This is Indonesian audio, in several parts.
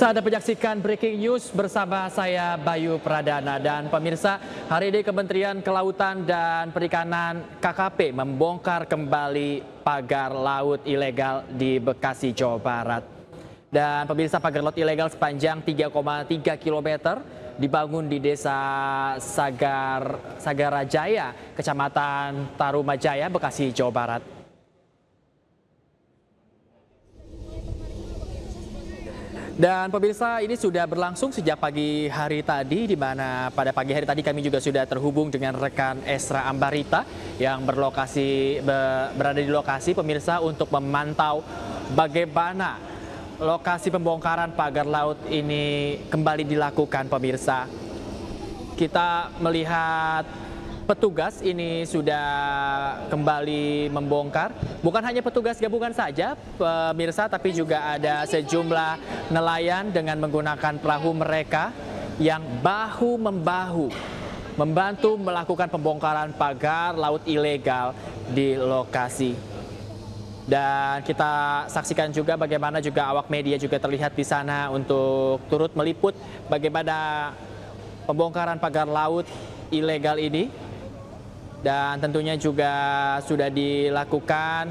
Anda menyaksikan Breaking News bersama saya Bayu Pradana. Dan pemirsa, hari ini Kementerian Kelautan dan Perikanan KKP membongkar kembali pagar laut ilegal di Bekasi, Jawa Barat. Dan pemirsa, pagar laut ilegal sepanjang 3,3 km dibangun di Desa Sagarajaya, Kecamatan Tarumajaya, Bekasi, Jawa Barat. Dan pemirsa, ini sudah berlangsung sejak pagi hari tadi, di mana pada pagi hari tadi kami juga sudah terhubung dengan rekan Esra Ambarita yang berada di lokasi, pemirsa, untuk memantau bagaimana lokasi pembongkaran pagar laut ini kembali dilakukan, pemirsa. Kita melihat petugas ini sudah kembali membongkar. Bukan hanya petugas gabungan saja, pemirsa, tapi juga ada sejumlah nelayan dengan menggunakan perahu mereka yang bahu-membahu membantu melakukan pembongkaran pagar laut ilegal di lokasi. Dan kita saksikan juga bagaimana juga awak media juga terlihat di sana untuk turut meliput bagaimana pembongkaran pagar laut ilegal ini. Dan tentunya juga sudah dilakukan,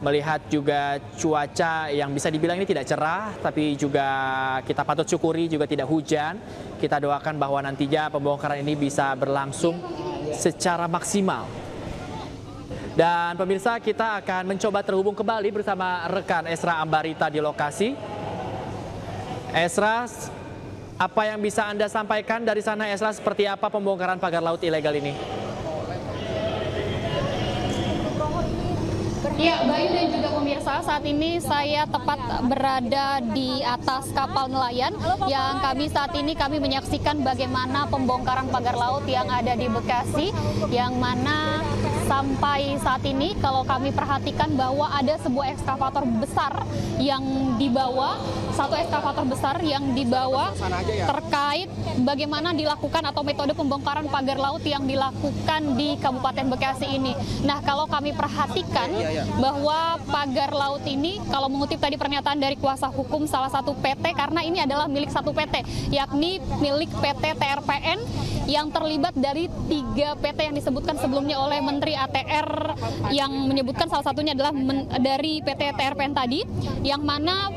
melihat juga cuaca yang bisa dibilang ini tidak cerah, tapi juga kita patut syukuri juga tidak hujan. Kita doakan bahwa nantinya pembongkaran ini bisa berlangsung secara maksimal. Dan pemirsa, kita akan mencoba terhubung kembali bersama rekan Esra Ambarita di lokasi. Esra, apa yang bisa Anda sampaikan dari sana, Esra, seperti apa pembongkaran pagar laut ilegal ini? Ya, Bayu dan juga pemirsa, saat ini saya tepat berada di atas kapal nelayan yang saat ini kami menyaksikan bagaimana pembongkaran pagar laut yang ada di Bekasi, yang mana sampai saat ini kalau kami perhatikan bahwa ada sebuah ekskavator besar yang dibawa, satu ekskavator besar yang dibawa terkait bagaimana dilakukan atau metode pembongkaran pagar laut yang dilakukan di Kabupaten Bekasi ini. Nah, kalau kami perhatikan bahwa pagar laut ini, kalau mengutip tadi pernyataan dari kuasa hukum salah satu PT, karena ini adalah milik satu PT, yakni milik PT TRPN yang terlibat dari 3 PT yang disebutkan sebelumnya oleh Menteri ATR, yang menyebutkan salah satunya adalah dari PT TRPN tadi, yang mana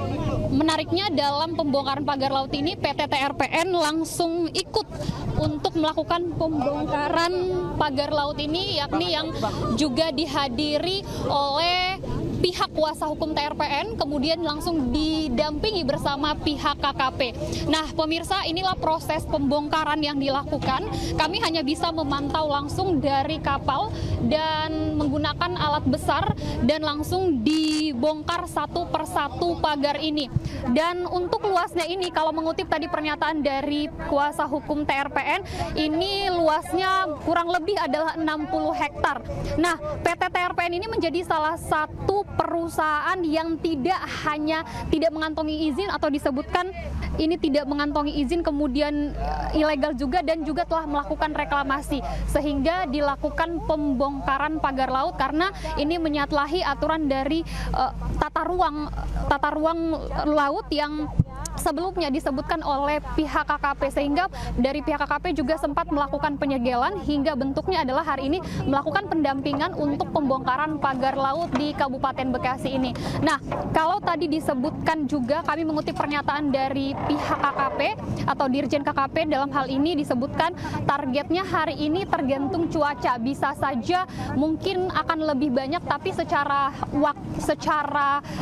menariknya dalam pembongkaran pagar laut ini PT TRPN langsung ikut untuk melakukan pembongkaran pagar laut ini, yakni yang juga dihadiri oleh pihak kuasa hukum TRPN, kemudian langsung didampingi bersama pihak KKP. Nah, pemirsa, inilah proses pembongkaran yang dilakukan. Kami hanya bisa memantau langsung dari kapal dan menggunakan alat besar dan langsung dibongkar satu persatu pagar ini. Dan untuk luasnya ini, kalau mengutip tadi pernyataan dari kuasa hukum TRPN, ini luasnya kurang lebih adalah 60 hektar. Nah, PT TRPN ini menjadi salah satu perusahaan yang tidak mengantongi izin atau disebutkan ini tidak mengantongi izin, kemudian ilegal juga, dan juga telah melakukan reklamasi sehingga dilakukan pembongkaran pagar laut karena ini menyalahi aturan dari tata ruang laut yang sebelumnya disebutkan oleh pihak KKP, sehingga dari pihak KKP juga sempat melakukan penyegelan hingga bentuknya adalah hari ini melakukan pendampingan untuk pembongkaran pagar laut di Kabupaten Bekasi ini. Nah, kalau tadi disebutkan juga, kami mengutip pernyataan dari pihak KKP atau Dirjen KKP, dalam hal ini disebutkan targetnya hari ini tergantung cuaca, bisa saja mungkin akan lebih banyak, tapi secara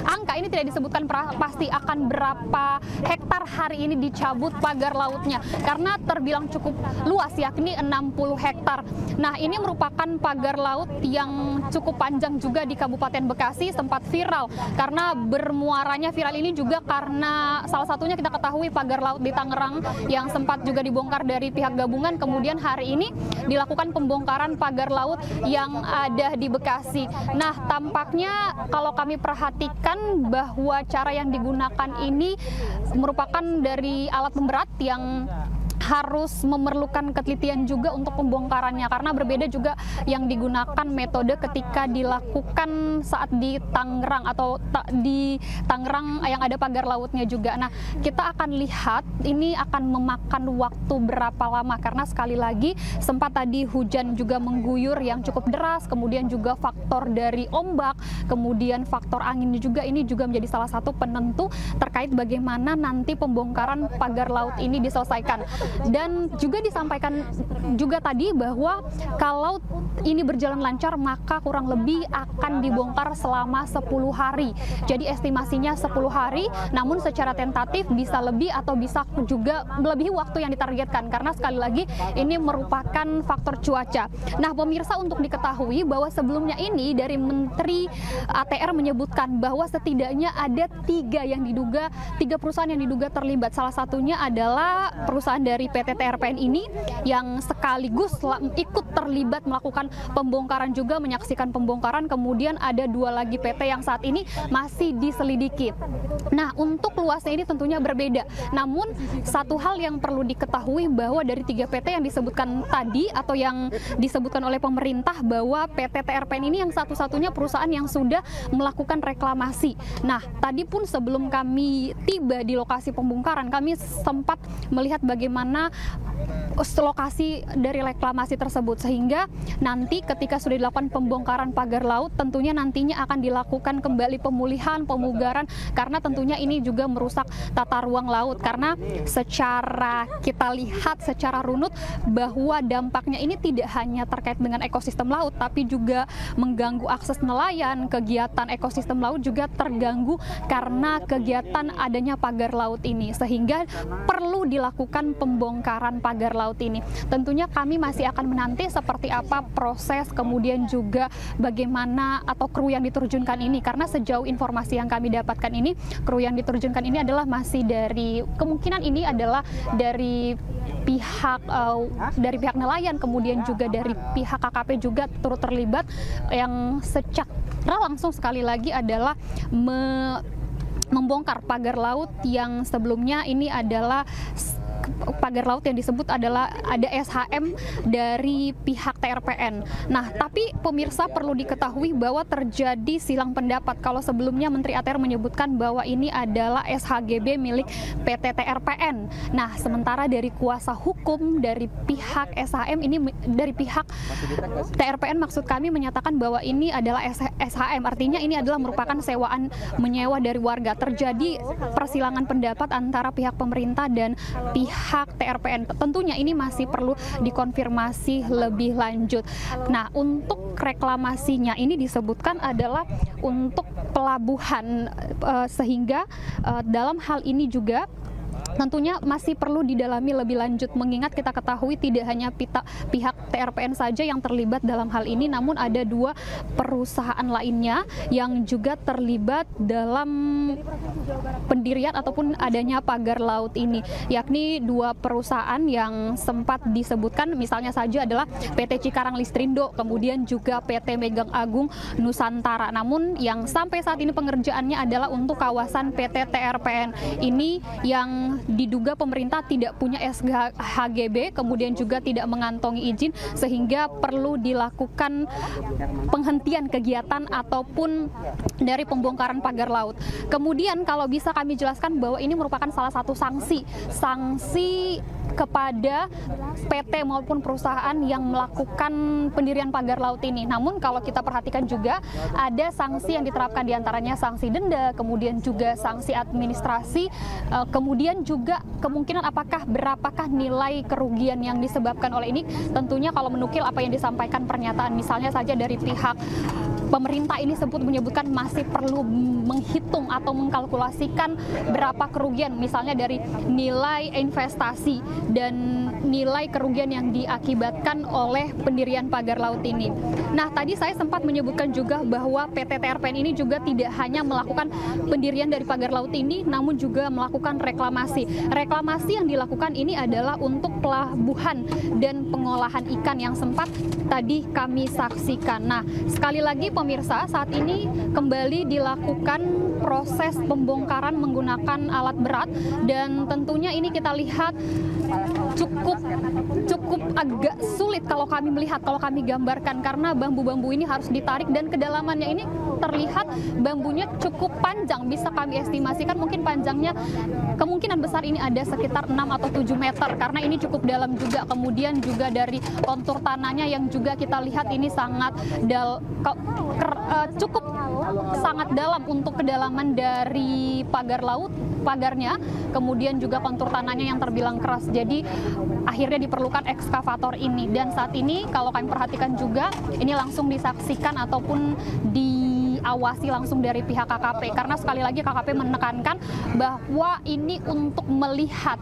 angka ini tidak disebutkan pasti akan berapa hektar hari ini dicabut pagar lautnya karena terbilang cukup luas, yakni 60 hektar. Nah, ini merupakan pagar laut yang cukup panjang juga di Kabupaten Bekasi, sempat viral karena bermuaranya viral ini juga karena salah satunya kita ketahui pagar laut di Tangerang yang sempat juga dibongkar dari pihak gabungan, kemudian hari ini dilakukan pembongkaran pagar laut yang ada di Bekasi. Nah, tampaknya kalau kami perhatikan bahwa cara yang digunakan ini merupakan dari alat pemberat yang harus memerlukan ketelitian juga untuk pembongkarannya, karena berbeda juga yang digunakan metode ketika dilakukan saat di Tangerang atau di Tangerang yang ada pagar lautnya juga. Nah, kita akan lihat ini akan memakan waktu berapa lama, karena sekali lagi sempat tadi hujan juga mengguyur yang cukup deras, kemudian juga faktor dari ombak, kemudian faktor angin juga, ini juga menjadi salah satu penentu terkait bagaimana nanti pembongkaran pagar laut ini diselesaikan. Dan juga disampaikan juga tadi bahwa kalau ini berjalan lancar maka kurang lebih akan dibongkar selama 10 hari. Jadi estimasinya 10 hari, namun secara tentatif bisa lebih atau bisa juga melebihi waktu yang ditargetkan, karena sekali lagi ini merupakan faktor cuaca. Nah, pemirsa, untuk diketahui bahwa sebelumnya ini dari Menteri ATR menyebutkan bahwa setidaknya ada tiga perusahaan yang diduga terlibat. Salah satunya adalah perusahaan dari PT TRPN ini yang sekaligus ikut terlibat melakukan pembongkaran juga, menyaksikan pembongkaran. Kemudian ada 2 lagi PT yang saat ini masih diselidiki. Nah, untuk luasnya ini tentunya berbeda. Namun satu hal yang perlu diketahui bahwa dari 3 PT yang disebutkan tadi atau yang disebutkan oleh pemerintah, bahwa PT TRPN ini yang satu-satunya perusahaan yang sudah melakukan reklamasi. Nah, tadi pun sebelum kami tiba di lokasi pembongkaran, kami sempat melihat bagaimana lokasi dari reklamasi tersebut, sehingga nanti ketika sudah dilakukan pembongkaran pagar laut, tentunya nantinya akan dilakukan kembali pemulihan, pemugaran, karena tentunya ini juga merusak tata ruang laut, karena secara kita lihat secara runut bahwa dampaknya ini tidak hanya terkait dengan ekosistem laut, tapi juga mengganggu akses nelayan, kegiatan ekosistem laut juga terganggu karena kegiatan adanya pagar laut ini, sehingga perlu dilakukan pembongkaran pagar laut ini. Tentunya kami masih akan menanti seperti apa proses, kemudian juga bagaimana atau kru yang diterjunkan ini, karena sejauh informasi yang kami dapatkan ini, kru yang diterjunkan ini adalah masih dari, kemungkinan ini adalah dari pihak nelayan, kemudian juga dari pihak KKP juga turut terlibat, yang secara langsung sekali lagi adalah membongkar pagar laut yang sebelumnya ini adalah pagar laut yang disebut adalah ada SHM dari pihak TRPN. Nah, tapi pemirsa perlu diketahui bahwa terjadi silang pendapat. Kalau sebelumnya Menteri ATR menyebutkan bahwa ini adalah SHGB milik PT TRPN. Nah, sementara dari kuasa hukum dari pihak SHM ini, dari pihak TRPN maksud kami, menyatakan bahwa ini adalah SHM. Artinya ini adalah merupakan sewaan menyewa dari warga. Terjadi persilangan pendapat antara pihak pemerintah dan pihak TRPN. Tentunya ini masih perlu dikonfirmasi lebih lanjut. Nah, untuk reklamasinya ini disebutkan adalah untuk pelabuhan, sehingga dalam hal ini juga tentunya masih perlu didalami lebih lanjut, mengingat kita ketahui tidak hanya pihak TRPN saja yang terlibat dalam hal ini, namun ada 2 perusahaan lainnya yang juga terlibat dalam pendirian ataupun adanya pagar laut ini, yakni 2 perusahaan yang sempat disebutkan, misalnya saja adalah PT Cikarang Listrindo, kemudian juga PT Megang Agung Nusantara. Namun yang sampai saat ini pengerjaannya adalah untuk kawasan PT TRPN ini yang diduga pemerintah tidak punya SHGB, kemudian juga tidak mengantongi izin, sehingga perlu dilakukan penghentian kegiatan ataupun dari pembongkaran pagar laut. Kemudian kalau bisa kami jelaskan bahwa ini merupakan salah satu sanksi kepada PT maupun perusahaan yang melakukan pendirian pagar laut ini. Namun kalau kita perhatikan juga ada sanksi yang diterapkan, diantaranya sanksi denda, kemudian juga sanksi administrasi, kemudian juga kemungkinan berapakah nilai kerugian yang disebabkan oleh ini. Tentunya kalau menukil apa yang disampaikan pernyataan misalnya saja dari pihak pemerintah ini menyebutkan masih perlu menghitung atau mengkalkulasikan berapa kerugian, misalnya dari nilai investasi dan nilai kerugian yang diakibatkan oleh pendirian pagar laut ini. Nah, tadi saya sempat menyebutkan juga bahwa PT TRPN ini juga tidak hanya melakukan pendirian dari pagar laut ini, namun juga melakukan reklamasi. Reklamasi yang dilakukan ini adalah untuk pelabuhan dan pengolahan ikan yang sempat tadi kami saksikan. Nah, sekali lagi pemirsa, saat ini kembali dilakukan proses pembongkaran menggunakan alat berat, dan tentunya ini kita lihat cukup agak sulit kalau kami melihat, kalau kami gambarkan, karena bambu-bambu ini harus ditarik dan kedalamannya ini terlihat bambunya cukup panjang. Bisa kami estimasikan mungkin panjangnya kemungkinan besar ini ada sekitar 6 atau 7 meter karena ini cukup dalam juga. Kemudian juga dari kontur tanahnya yang juga kita lihat ini sangat cukup sangat dalam untuk kedalaman dari pagar laut, pagarnya, kemudian juga kontur tanahnya yang terbilang keras. Jadi akhirnya diperlukan ekskavator ini, dan saat ini kalau kami perhatikan juga ini langsung disaksikan ataupun diawasi langsung dari pihak KKP, karena sekali lagi KKP menekankan bahwa ini untuk melihat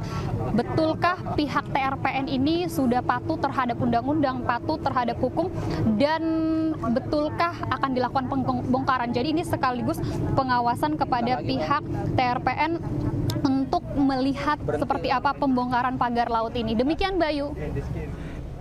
betulkah pihak TRPN ini sudah patuh terhadap undang-undang, patuh terhadap hukum, dan betulkah akan dilakukan pembongkaran. Jadi ini sekaligus pengawasan kepada pihak TRPN untuk melihat seperti apa pembongkaran pagar laut ini. Demikian Bayu.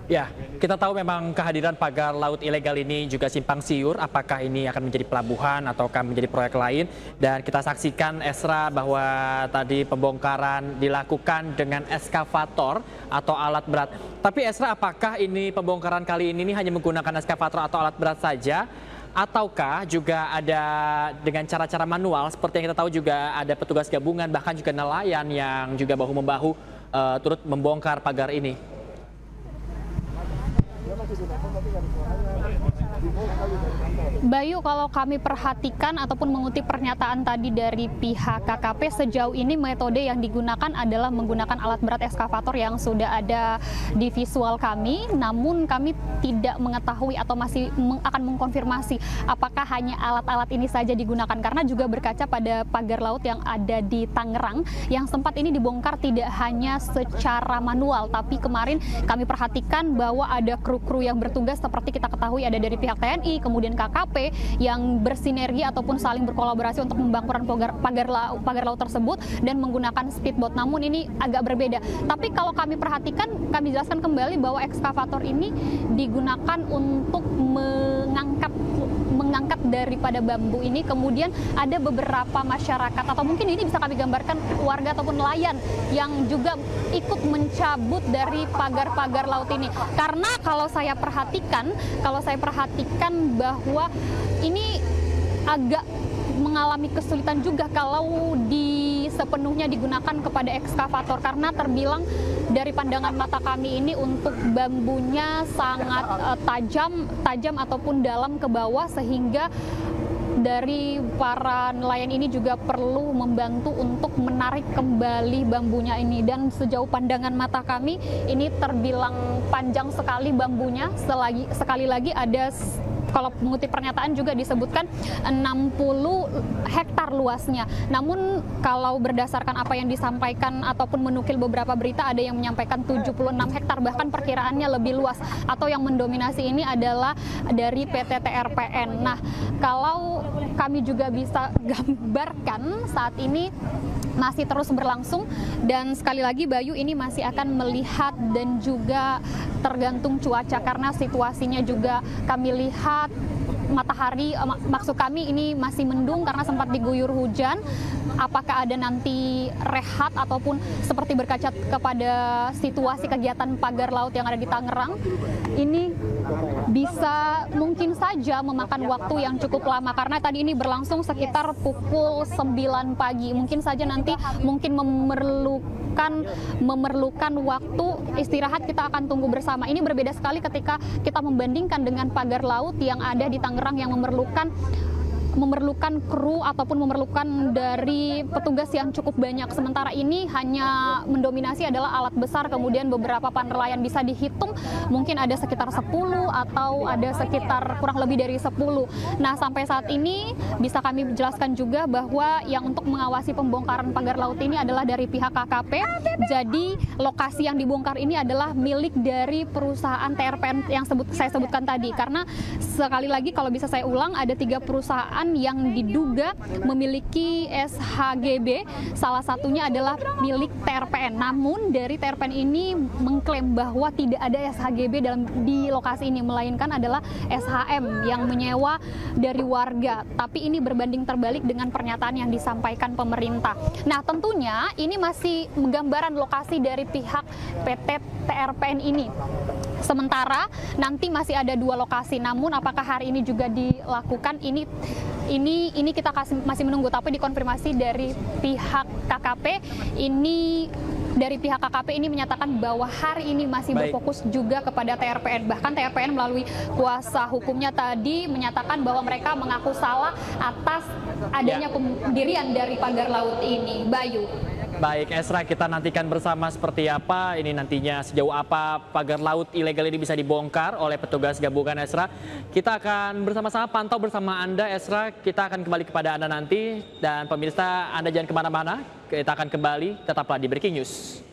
Ya, kita tahu memang kehadiran pagar laut ilegal ini juga simpang siur, apakah ini akan menjadi pelabuhan ataukah menjadi proyek lain. Dan kita saksikan Esra bahwa tadi pembongkaran dilakukan dengan eskavator atau alat berat. Tapi Esra, apakah ini pembongkaran kali ini hanya menggunakan eskavator atau alat berat saja? Ataukah juga ada dengan cara-cara manual seperti yang kita tahu juga ada petugas gabungan, bahkan juga nelayan yang juga bahu-membahu turut membongkar pagar ini? Bayu, kalau kami perhatikan ataupun mengutip pernyataan tadi dari pihak KKP, sejauh ini metode yang digunakan adalah menggunakan alat berat ekskavator yang sudah ada di visual kami, namun kami tidak mengetahui atau masih akan mengkonfirmasi apakah hanya alat-alat ini saja digunakan, karena juga berkaca pada pagar laut yang ada di Tangerang yang sempat ini dibongkar tidak hanya secara manual, tapi kemarin kami perhatikan bahwa ada kru-kru yang bertugas seperti kita ketahui ada dari pihak TNI, kemudian KKP yang bersinergi ataupun saling berkolaborasi untuk membangun pagar laut tersebut dan menggunakan speedboat. Namun ini agak berbeda. Tapi kalau kami perhatikan, kami jelaskan kembali bahwa ekskavator ini digunakan untuk mengangkat daripada bambu ini. Kemudian ada beberapa masyarakat atau mungkin ini bisa kami gambarkan warga ataupun nelayan yang juga ikut mencabut dari pagar-pagar laut ini. Karena kalau saya perhatikan bahwa ini agak mengalami kesulitan juga kalau sepenuhnya digunakan kepada ekskavator, karena terbilang dari pandangan mata kami ini untuk bambunya sangat tajam ataupun dalam ke bawah, sehingga dari para nelayan ini juga perlu membantu untuk menarik kembali bambunya ini. Dan sejauh pandangan mata kami ini terbilang panjang sekali bambunya. Sekali lagi ada, kalau mengutip pernyataan juga disebutkan 60 hektar luasnya. Namun kalau berdasarkan apa yang disampaikan ataupun menukil beberapa berita, ada yang menyampaikan 76 hektar, bahkan perkiraannya lebih luas. Atau yang mendominasi ini adalah dari PT TRPN. Nah, kalau kami juga bisa gambarkan saat ini masih terus berlangsung, dan sekali lagi Bayu, ini masih akan melihat dan juga tergantung cuaca, karena situasinya juga kami lihat matahari, maksud kami ini masih mendung karena sempat diguyur hujan. Apakah ada nanti rehat ataupun seperti berkaca kepada situasi kegiatan pagar laut yang ada di Tangerang, ini bisa mungkin saja memakan waktu yang cukup lama, karena tadi ini berlangsung sekitar pukul 9 pagi. Mungkin saja nanti memerlukan waktu istirahat, kita akan tunggu bersama. Ini berbeda sekali ketika kita membandingkan dengan pagar laut yang ada di Tangerang yang memerlukan kru ataupun memerlukan dari petugas yang cukup banyak. Sementara ini hanya mendominasi adalah alat besar, kemudian beberapa nelayan bisa dihitung mungkin ada sekitar 10 atau ada sekitar kurang lebih dari 10. Nah, sampai saat ini bisa kami jelaskan juga bahwa yang untuk mengawasi pembongkaran pagar laut ini adalah dari pihak KKP. Jadi lokasi yang dibongkar ini adalah milik dari perusahaan TRPN yang saya sebutkan tadi. Karena sekali lagi kalau bisa saya ulang, ada 3 perusahaan bangunan yang diduga memiliki SHGB, salah satunya adalah milik TRPN. Namun dari TRPN ini mengklaim bahwa tidak ada SHGB di lokasi ini, melainkan adalah SHM yang menyewa dari warga. Tapi ini berbanding terbalik dengan pernyataan yang disampaikan pemerintah. Nah, tentunya ini masih gambaran lokasi dari pihak PT TRPN ini. Sementara nanti masih ada 2 lokasi, namun apakah hari ini juga dilakukan ini kita masih menunggu, tapi dikonfirmasi dari pihak KKP ini menyatakan bahwa hari ini masih berfokus juga kepada TRPN. Bahkan TRPN melalui kuasa hukumnya tadi menyatakan bahwa mereka mengaku salah atas adanya pendirian dari pagar laut ini. Bayu. Baik, Esra, kita nantikan bersama seperti apa ini nantinya, sejauh apa pagar laut ilegal ini bisa dibongkar oleh petugas gabungan, Esra. Kita akan bersama-sama pantau bersama Anda, Esra. Kita akan kembali kepada Anda nanti. Dan pemirsa, Anda jangan kemana-mana. Kita akan kembali, tetaplah di Breaking News.